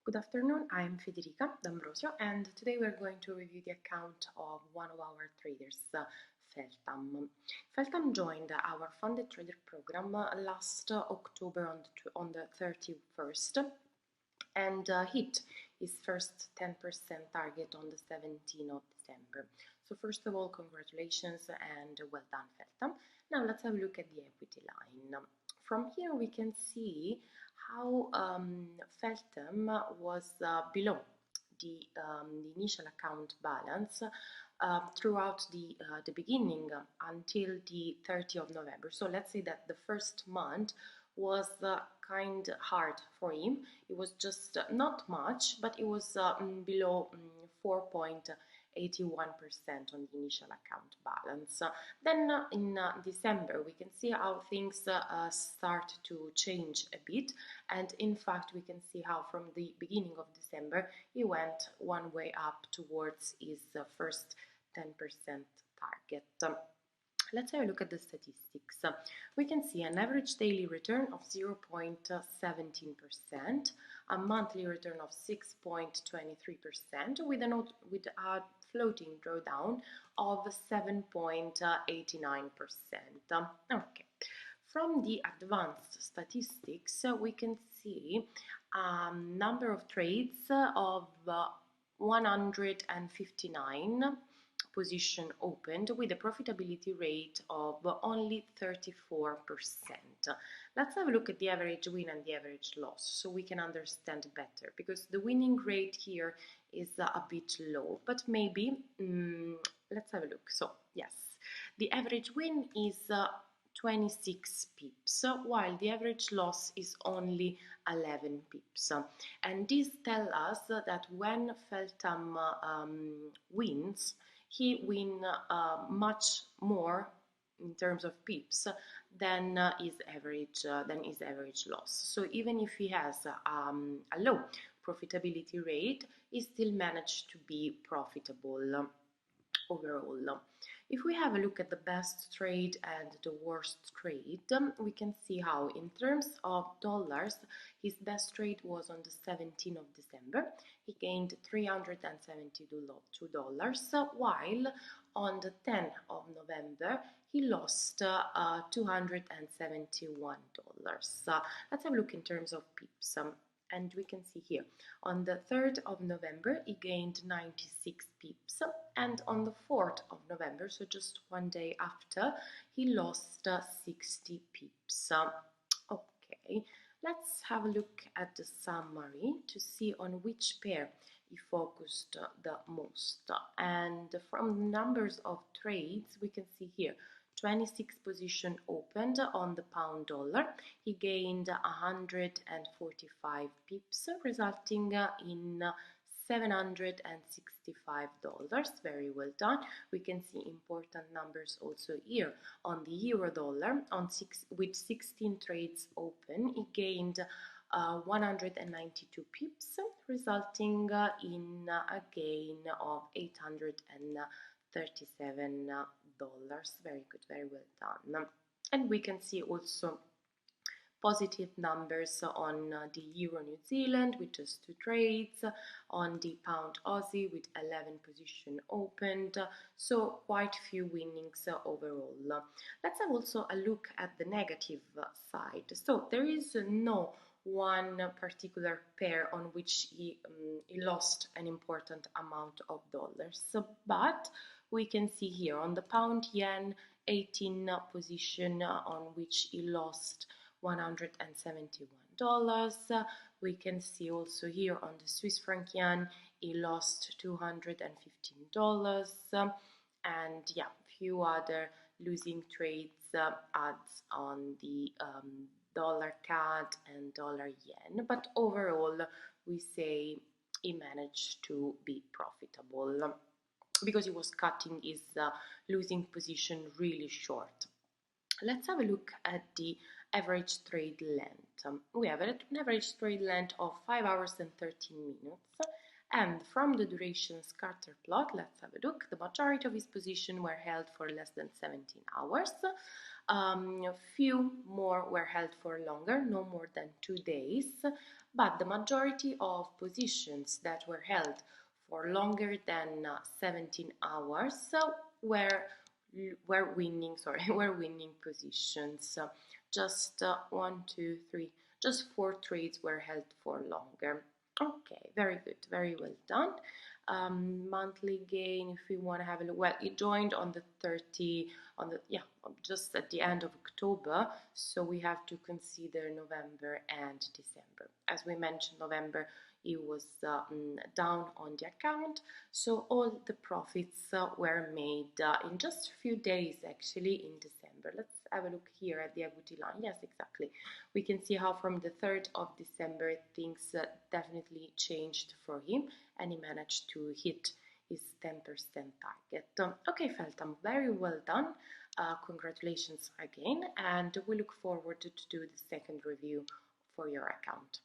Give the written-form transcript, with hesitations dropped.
Good afternoon, I'm Federica D'Ambrosio, and today we're going to review the account of one of our traders, Feltham. Feltham joined our funded trader program last October on the 31st and hit his first 10% target on the 17th of December. So first of all, congratulations and well done, Feltham. Now let's have a look at the equity line. From here we can see how Feltham was below the initial account balance throughout the beginning until the 30th of November. So let's say that the first month was kind hard for him. It was just not much, but it was below 4.81% on the initial account balance. Then in December we can see how things start to change a bit, and in fact we can see how from the beginning of December he went one way up towards his first 10% target. Let's have a look at the statistics. We can see an average daily return of 0.17%, a monthly return of 6.23%, with a floating drawdown of 7.89%. Okay. From the advanced statistics, we can see a number of trades of 159 position opened with a profitability rate of only 34%. Let's have a look at the average win and the average loss so we can understand better, because the winning rate here is a bit low, but maybe let's have a look. So yes, the average win is 26 pips, while the average loss is only 11 pips. And this tells us that when Feltham wins, he wins much more in terms of pips than his average loss. So even if he has a low profitability rate, he still managed to be profitable overall. If we have a look at the best trade and the worst trade, we can see how in terms of dollars, his best trade was on the 17th of December. He gained $372, while on the 10th of November, he lost $271. Let's have a look in terms of pips. And we can see here on the 3rd of November he gained 96 pips, and on the 4th of November, so just one day after, he lost 60 pips. Okay, let's have a look at the summary to see on which pair he focused the most. And from the numbers of trades we can see here 26 position opened on the pound dollar. He gained 145 pips, resulting in $765. Very well done. We can see important numbers also here on the euro dollar. With 16 trades open, he gained 192 pips, resulting in a gain of $837. Very good, very well done. And we can see also positive numbers on the euro New Zealand with just 2 trades, on the pound Aussie with 11 position opened, so quite few winnings overall. Let's have also a look at the negative side. So there is no one particular pair on which he lost an important amount of dollars, but we can see here on the pound yen 18 position on which he lost $171. We can see also here on the Swiss franc yen he lost $215, and yeah, few other losing trades adds on the dollar CAD and dollar yen, but overall we say he managed to be profitable because he was cutting his losing position really short. Let's have a look at the average trade length. We have an average trade length of 5 hours and 13 minutes, And from the duration scatter plot, let's have a look. The majority of his position were held for less than 17 hours. A few more were held for longer, no more than 2 days. But the majority of positions that were held for longer than 17 hours were winning. Sorry, were winning positions. Just 1, 2, 3. Just 4 trades were held for longer. Okay, very good, very well done. Monthly gain, if we want to have a look, well, it joined on the 30, just at the end of October, so we have to consider November and December. As we mentioned, November it was down on the account, so all the profits were made in just a few days actually in December. Let's have a look here at the equity line. Yes, exactly. We can see how from the 3rd of December things definitely changed for him, and he managed to hit his 10% target. Okay, Feltham, very well done. Congratulations again, and we look forward to do the second review for your account.